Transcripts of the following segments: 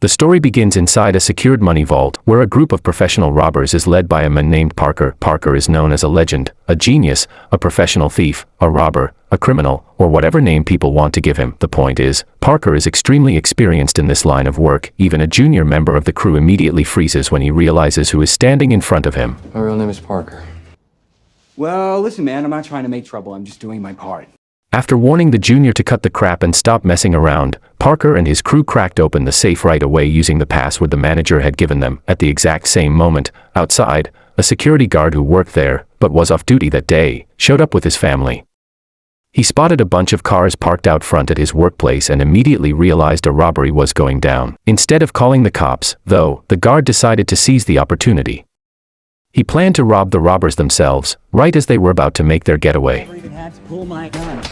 The story begins inside a secured money vault, where a group of professional robbers is led by a man named Parker. Parker is known as a legend, a genius, a professional thief, a robber, a criminal, or whatever name people want to give him. The point is, Parker is extremely experienced in this line of work. Even a junior member of the crew immediately freezes when he realizes who is standing in front of him. My real name is Parker. Well, listen, man, I'm not trying to make trouble. I'm just doing my part. After warning the junior to cut the crap and stop messing around, Parker and his crew cracked open the safe right away using the password the manager had given them. At the exact same moment, outside, a security guard who worked there, but was off duty that day, showed up with his family. He spotted a bunch of cars parked out front at his workplace and immediately realized a robbery was going down. Instead of calling the cops, though, the guard decided to seize the opportunity. He planned to rob the robbers themselves, right as they were about to make their getaway. I never even had to pull my gun.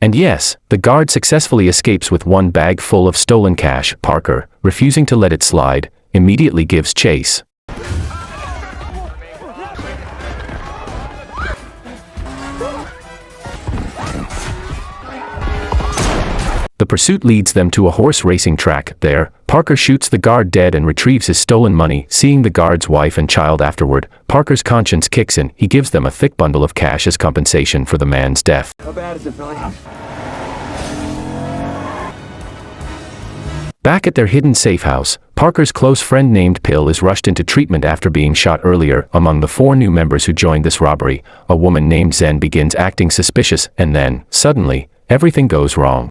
And yes, the guard successfully escapes with one bag full of stolen cash. Parker, refusing to let it slide, immediately gives chase. The pursuit leads them to a horse racing track. There, Parker shoots the guard dead and retrieves his stolen money. Seeing the guard's wife and child afterward, Parker's conscience kicks in. He gives them a thick bundle of cash as compensation for the man's death. How bad is it, Billy? Back at their hidden safe house, Parker's close friend named Pill is rushed into treatment after being shot earlier. Among the 4 new members who joined this robbery, a woman named Zen begins acting suspicious, and then, suddenly, everything goes wrong.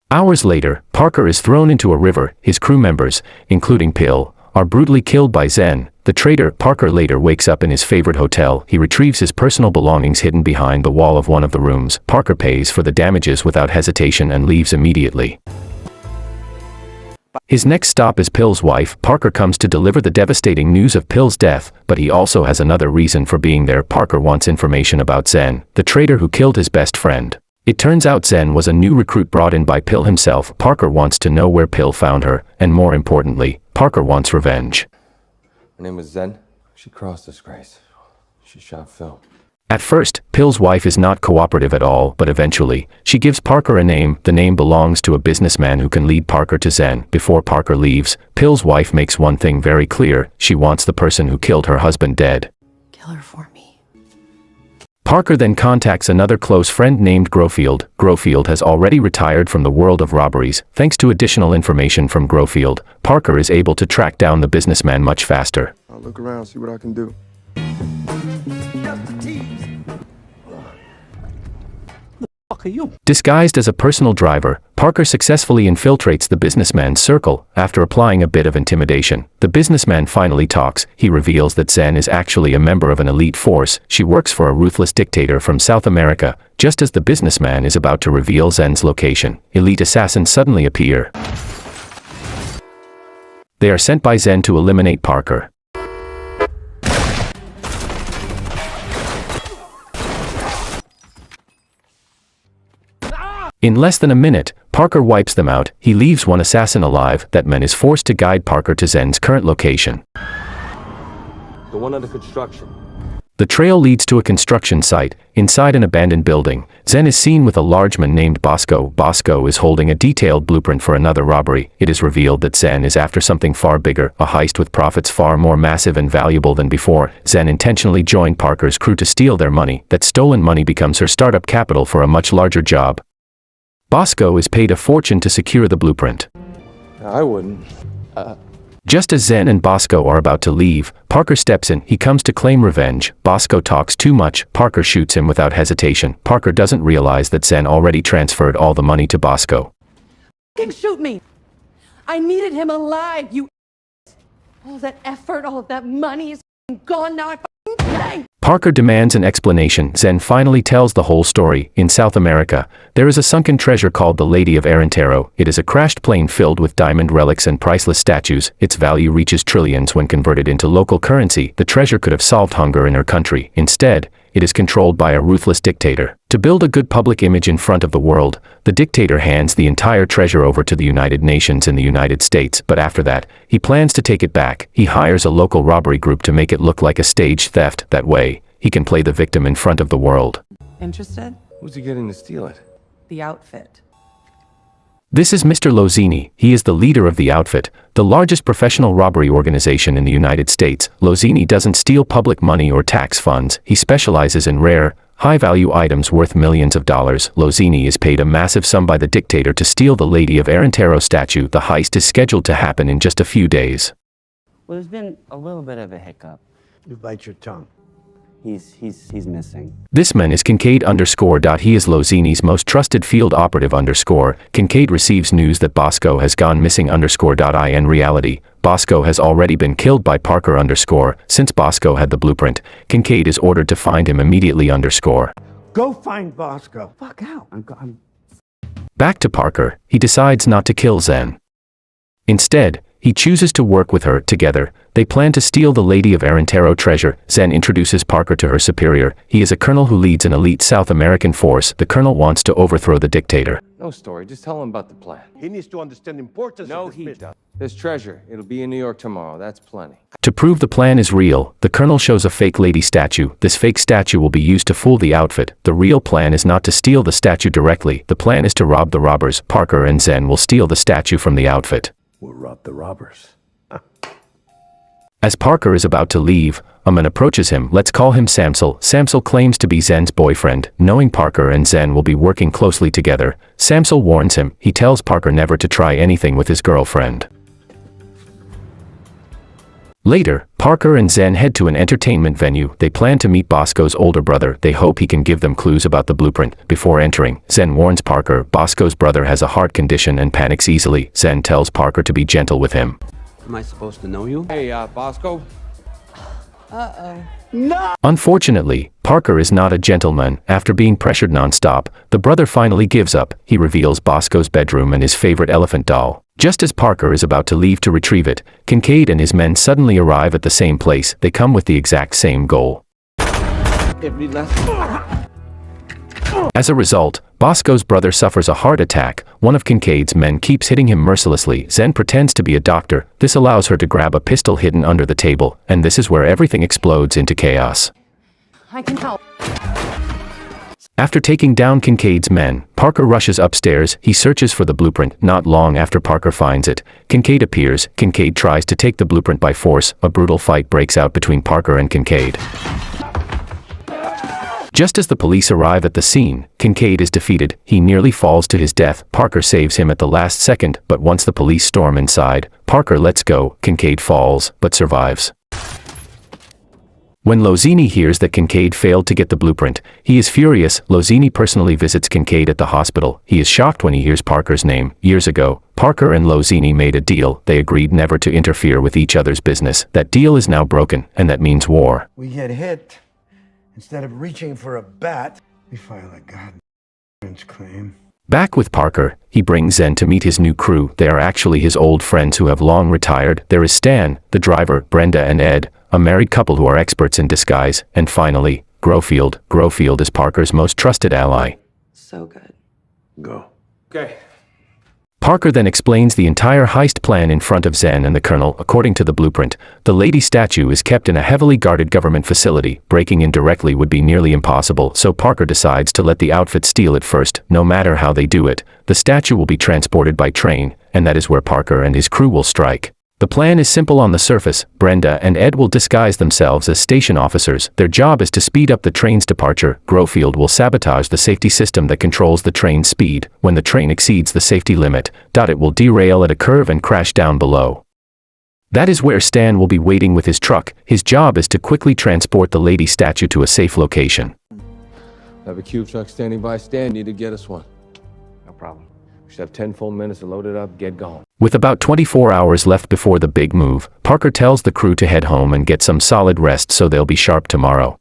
Hours later, Parker is thrown into a river. His crew members, including Pill, are brutally killed by Zen, the traitor. Parker later wakes up in his favorite hotel. He retrieves his personal belongings hidden behind the wall of one of the rooms. Parker pays for the damages without hesitation and leaves immediately. His next stop is Pill's wife. Parker comes to deliver the devastating news of Pill's death, but he also has another reason for being there. Parker wants information about Zen, the traitor who killed his best friend. It turns out Zen was a new recruit brought in by Pill himself. Parker wants to know where Pill found her, and more importantly, Parker wants revenge. Her name was Zen. She crossed disgrace. She shot Phil. At first, Pill's wife is not cooperative at all, but eventually, she gives Parker a name. The name belongs to a businessman who can lead Parker to Zen. Before Parker leaves, Pill's wife makes one thing very clear. She wants the person who killed her husband dead. Kill her for me. Parker then contacts another close friend named Grofield. Grofield has already retired from the world of robberies. Thanks to additional information from Grofield, Parker is able to track down the businessman much faster. I'll look around, see what I can do. Disguised as a personal driver, Parker successfully infiltrates the businessman's circle. After applying a bit of intimidation, the businessman finally talks. He reveals that Zen is actually a member of an elite force. She works for a ruthless dictator from South America. Just as the businessman is about to reveal Zen's location, elite assassins suddenly appear. They are sent by Zen to eliminate Parker. In less than a minute, Parker wipes them out. He leaves one assassin alive. That man is forced to guide Parker to Zen's current location. The one under construction. The trail leads to a construction site. Inside an abandoned building, Zen is seen with a large man named Bosco. Bosco is holding a detailed blueprint for another robbery. It is revealed that Zen is after something far bigger, a heist with profits far more massive and valuable than before. Zen intentionally joined Parker's crew to steal their money. That stolen money becomes her startup capital for a much larger job. Bosco is paid a fortune to secure the blueprint. I wouldn't. Just as Zen and Bosco are about to leave, Parker steps in. He comes to claim revenge. Bosco talks too much. Parker shoots him without hesitation. Parker doesn't realize that Zen already transferred all the money to Bosco. Shoot me! I needed him alive, you. All that effort, all of that money is gone now. I die. Parker demands an explanation. Zen finally tells the whole story. In South America, there is a sunken treasure called the Lady of Arentero. It is a crashed plane filled with diamond relics and priceless statues. Its value reaches trillions when converted into local currency. The treasure could have solved hunger in her country. Instead, it is controlled by a ruthless dictator. To build a good public image in front of the world, the dictator hands the entire treasure over to the United Nations in the United States, but after that, he plans to take it back. He hires a local robbery group to make it look like a staged theft. That way, he can play the victim in front of the world. Interested? Who's he getting to steal it? The outfit. This is Mr. Lozini. He is the leader of the outfit, the largest professional robbery organization in the United States. Lozini doesn't steal public money or tax funds. He specializes in rare, high-value items worth millions of dollars. Lozini is paid a massive sum by the dictator to steal the Lady of Arentero statue. The heist is scheduled to happen in just a few days. Well, there's been a little bit of a hiccup. You bite your tongue. He's missing. This man is Kincaid _. He is Lozini's most trusted field operative _. Kincaid receives news that Bosco has gone missing _. In reality, Bosco has already been killed by Parker _. Since Bosco had the blueprint, Kincaid is ordered to find him immediately _. Go find Bosco. Fuck out. I'm... Back to Parker, he decides not to kill Zen. Instead, he chooses to work with her. Together, they plan to steal the Lady of Arentero treasure. Zen introduces Parker to her superior. He is a colonel who leads an elite South American force. The colonel wants to overthrow the dictator. No story, just tell him about the plan. He needs to understand the importance No, of this he business. does. There's treasure. It'll be in New York tomorrow. That's plenty. To prove the plan is real, the colonel shows a fake lady statue. This fake statue will be used to fool the outfit. The real plan is not to steal the statue directly. The plan is to rob the robbers. Parker and Zen will steal the statue from the outfit. We'll rob the robbers. As Parker is about to leave, a man approaches him. Let's call him Samsel. Samsel claims to be Zen's boyfriend. Knowing Parker and Zen will be working closely together, Samsel warns him. He tells Parker never to try anything with his girlfriend. Later, Parker and Zen head to an entertainment venue. They plan to meet Bosco's older brother. They hope he can give them clues about the blueprint. Before entering, Zen warns Parker Bosco's brother has a heart condition and panics easily. Zen tells Parker to be gentle with him. Am I supposed to know you? Hey, Bosco. Unfortunately, Parker is not a gentleman. After being pressured non-stop, the brother finally gives up. He reveals Bosco's bedroom and his favorite elephant doll. Just as Parker is about to leave to retrieve it, Kincaid and his men suddenly arrive at the same place. They come with the exact same goal. As a result, Bosco's brother suffers a heart attack. One of Kincaid's men keeps hitting him mercilessly. Zen pretends to be a doctor. This allows her to grab a pistol hidden under the table, and this is where everything explodes into chaos. I can help. After taking down Kincaid's men, Parker rushes upstairs. He searches for the blueprint. Not long after Parker finds it, Kincaid appears. Kincaid tries to take the blueprint by force. A brutal fight breaks out between Parker and Kincaid. Just as the police arrive at the scene, Kincaid is defeated. He nearly falls to his death. Parker saves him at the last second, but once the police storm inside, Parker lets go. Kincaid falls, but survives. When Lozini hears that Kincaid failed to get the blueprint, he is furious. Lozini personally visits Kincaid at the hospital. He is shocked when he hears Parker's name. Years ago, Parker and Lozini made a deal. They agreed never to interfere with each other's business. That deal is now broken, and that means war. We get hit. Instead of reaching for a bat, we file a goddamn insurance claim. Back with Parker, he brings Zen to meet his new crew. They are actually his old friends who have long retired. There is Stan, the driver, Brenda and Ed, a married couple who are experts in disguise, and finally, Grofield. Grofield is Parker's most trusted ally. So good. Go. Okay. Parker then explains the entire heist plan in front of Zen and the colonel. According to the blueprint, the lady statue is kept in a heavily guarded government facility. Breaking in directly would be nearly impossible, so Parker decides to let the outfit steal it first. No matter how they do it, the statue will be transported by train, and that is where Parker and his crew will strike. The plan is simple on the surface. Brenda and Ed will disguise themselves as station officers. Their job is to speed up the train's departure. Grofield will sabotage the safety system that controls the train's speed. When the train exceeds the safety limit, it will derail at a curve and crash down below. That is where Stan will be waiting with his truck. His job is to quickly transport the lady statue to a safe location. Have a cube truck standing by. Stan, need to get us one. No problem. We should have 10 full minutes to load it up, get going. With about 24 hours left before the big move, Parker tells the crew to head home and get some solid rest so they'll be sharp tomorrow.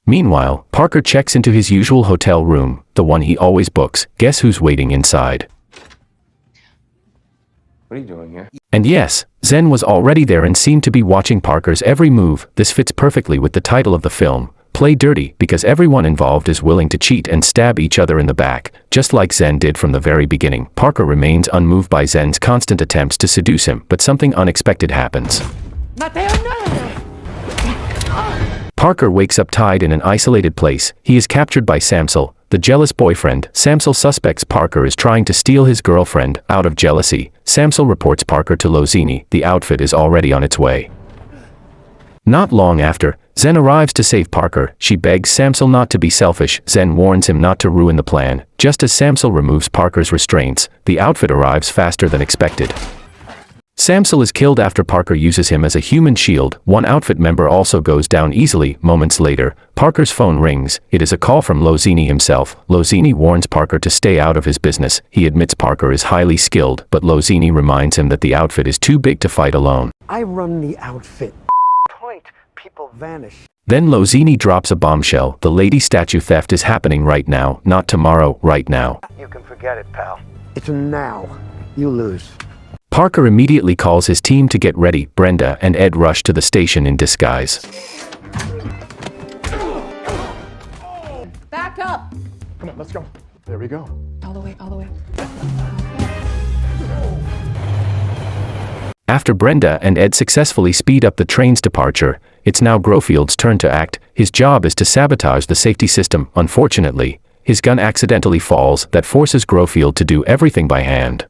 Meanwhile, Parker checks into his usual hotel room, the one he always books. Guess who's waiting inside? What are you doing here? And yes, Zen was already there and seemed to be watching Parker's every move. This fits perfectly with the title of the film. Play dirty because everyone involved is willing to cheat and stab each other in the back, just like Zen did from the very beginning. Parker remains unmoved by Zen's constant attempts to seduce him, but something unexpected happens. Mateo, no! Parker wakes up tied in an isolated place. He is captured by Samsel, the jealous boyfriend. Samsel suspects Parker is trying to steal his girlfriend. Out of jealousy, Samsel reports Parker to Lozini. The outfit is already on its way. Not long after, Zen arrives to save Parker. She begs Samsel not to be selfish. Zen warns him not to ruin the plan. Just as Samsel removes Parker's restraints, the outfit arrives faster than expected. Samsel is killed after Parker uses him as a human shield. One outfit member also goes down easily. Moments later, Parker's phone rings. It is a call from Lozini himself. Lozini warns Parker to stay out of his business. He admits Parker is highly skilled, but Lozini reminds him that the outfit is too big to fight alone. I run the outfit. Point. People vanish. Then Lozini drops a bombshell. The lady statue theft is happening right now, not tomorrow, right now. You can forget it, pal. It's now. You lose. Parker immediately calls his team to get ready. Brenda and Ed rush to the station in disguise. Back up! Come on, let's go. There we go. All the way, all the way. After Brenda and Ed successfully speed up the train's departure, it's now Grofield's turn to act. His job is to sabotage the safety system. Unfortunately, his gun accidentally falls. That forces Grofield to do everything by hand.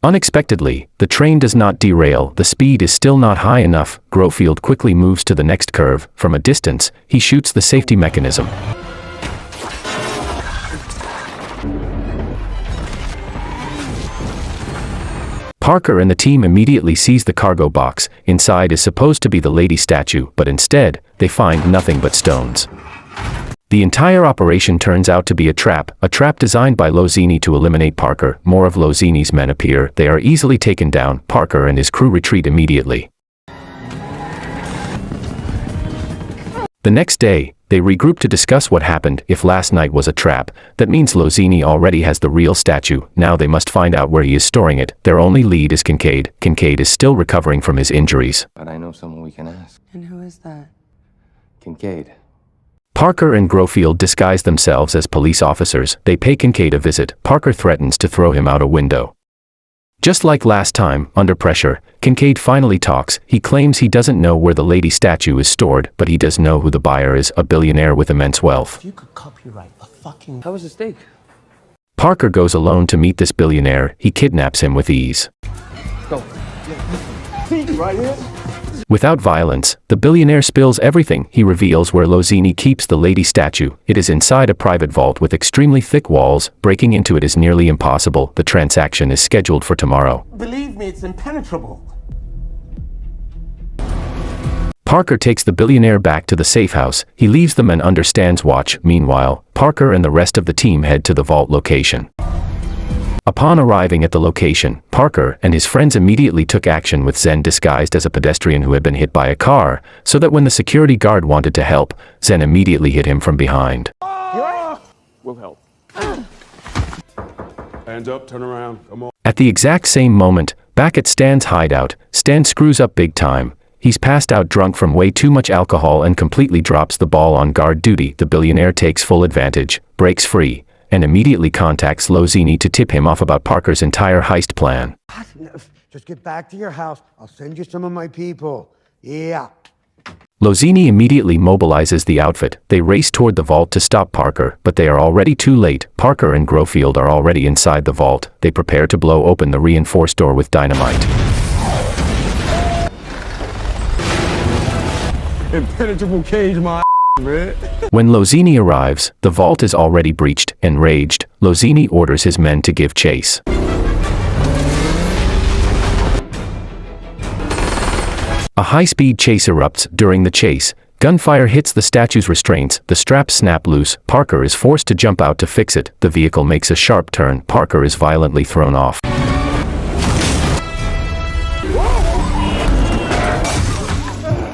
Unexpectedly, the train does not derail. The speed is still not high enough. Grofield quickly moves to the next curve. From a distance, he shoots the safety mechanism. Parker and the team immediately seize the cargo box. Inside is supposed to be the lady statue, but instead, they find nothing but stones. The entire operation turns out to be a trap designed by Lozini to eliminate Parker. More of Lozini's men appear. They are easily taken down. Parker and his crew retreat immediately. The next day, they regroup to discuss what happened. If last night was a trap, that means Lozini already has the real statue. Now they must find out where he is storing it. Their only lead is Kincaid. Kincaid is still recovering from his injuries. But I know someone we can ask. And who is that? Kincaid. Parker and Grofield disguise themselves as police officers. They pay Kincaid a visit. Parker threatens to throw him out a window. Just like last time, under pressure, Kincaid finally talks. He claims he doesn't know where the lady statue is stored, but he does know who the buyer is, a billionaire with immense wealth. You could copyright a fucking... How was the steak? Parker goes alone to meet this billionaire. He kidnaps him with ease. Go. See, right here? Without violence, the billionaire spills everything. He reveals where Lozini keeps the lady statue. It is inside a private vault with extremely thick walls. Breaking into it is nearly impossible. The transaction is scheduled for tomorrow. Believe me, it's impenetrable. Parker takes the billionaire back to the safe house. He leaves them and understands watch. Meanwhile, Parker and the rest of the team head to the vault location. Upon arriving at the location, Parker and his friends immediately took action with Zen disguised as a pedestrian who had been hit by a car, so that when the security guard wanted to help, Zen immediately hit him from behind. We'll help. Hands up, turn around, come on. At the exact same moment, back at Stan's hideout, Stan screws up big time. He's passed out drunk from way too much alcohol and completely drops the ball on guard duty. The billionaire takes full advantage, breaks free, and immediately contacts Lozini to tip him off about Parker's entire heist plan. Just get back to your house. I'll send you some of my people. Yeah. Lozini immediately mobilizes the outfit. They race toward the vault to stop Parker, but they are already too late. Parker and Grofield are already inside the vault. They prepare to blow open the reinforced door with dynamite. Impenetrable cage, my man. When Lozini arrives, the vault is already breached. Enraged, Lozini orders his men to give chase. A high-speed chase erupts. During the chase, gunfire hits the statue's restraints. The straps snap loose. Parker is forced to jump out to fix it. The vehicle makes a sharp turn. Parker is violently thrown off.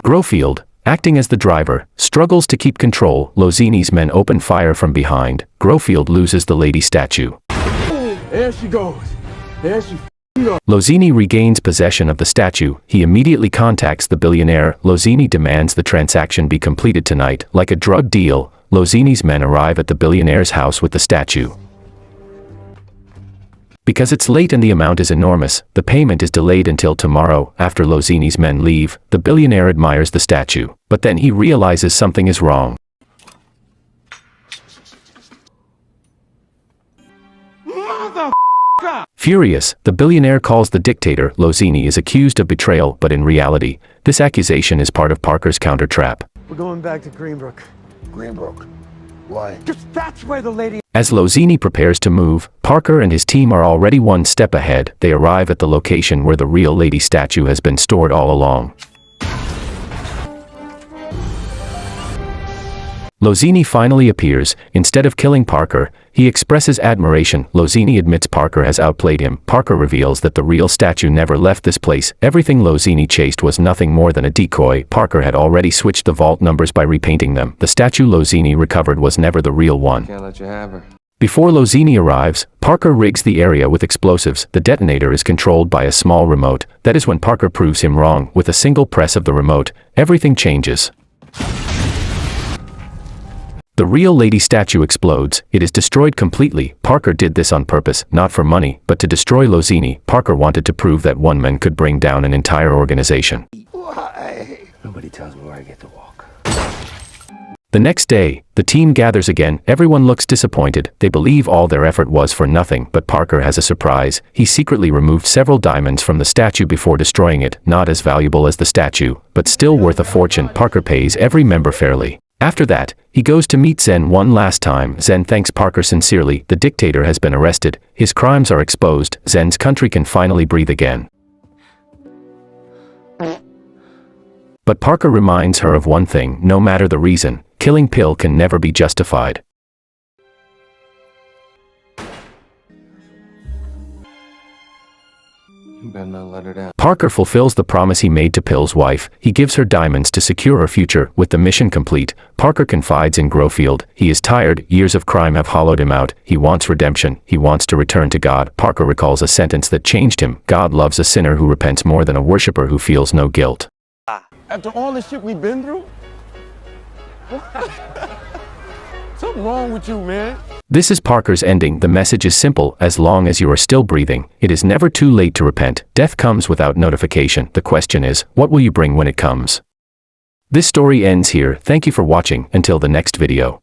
Grofield, acting as the driver, struggles to keep control. Lozini's men open fire from behind. Grofield loses the lady statue. There she goes. There she Lozini regains possession of the statue. He immediately contacts the billionaire. Lozini demands the transaction be completed tonight. Like a drug deal, Lozini's men arrive at the billionaire's house with the statue. Because it's late and the amount is enormous, the payment is delayed until tomorrow. After Lozini's men leave, the billionaire admires the statue. But then he realizes something is wrong. Furious, the billionaire calls the dictator. Lozini is accused of betrayal, but in reality, this accusation is part of Parker's counter trap. We're going back to Greenbrook. Greenbrook. Why? Because that's where the lady... As Lozini prepares to move, Parker and his team are already one step ahead. They arrive at the location where the real lady statue has been stored all along. Lozini finally appears. Instead of killing Parker, he expresses admiration. Lozini admits Parker has outplayed him. Parker reveals that the real statue never left this place. Everything Lozini chased was nothing more than a decoy. Parker had already switched the vault numbers by repainting them. The statue Lozini recovered was never the real one. Can't let you have her. Before Lozini arrives, Parker rigs the area with explosives. The detonator is controlled by a small remote. That is when Parker proves him wrong. With a single press of the remote, everything changes. The real lady statue explodes. It is destroyed completely. Parker did this on purpose, not for money, but to destroy Lozini. Parker wanted to prove that one man could bring down an entire organization. Why? Nobody tells me where I get to walk. The next day, the team gathers again. Everyone looks disappointed. They believe all their effort was for nothing, but Parker has a surprise. He secretly removed several diamonds from the statue before destroying it. Not as valuable as the statue, but still worth a fortune. Parker pays every member fairly. After that, he goes to meet Zen one last time. Zen thanks Parker sincerely. The dictator has been arrested. His crimes are exposed. Zen's country can finally breathe again. But Parker reminds her of one thing. No matter the reason, killing Pill can never be justified. You better not let her down. Parker fulfills the promise he made to Pill's wife. He gives her diamonds to secure her future. With the mission complete, Parker confides in Grofield. He is tired. Years of crime have hollowed him out. He wants redemption. He wants to return to God. Parker recalls a sentence that changed him. God loves a sinner who repents more than a worshiper who feels no guilt. After all the shit we've been through? Something wrong with you, man. This is Parker's ending. The message is simple. As long as you are still breathing, it is never too late to repent. Death comes without notification. The question is, what will you bring when it comes? This story ends here. Thank you for watching. Until the next video.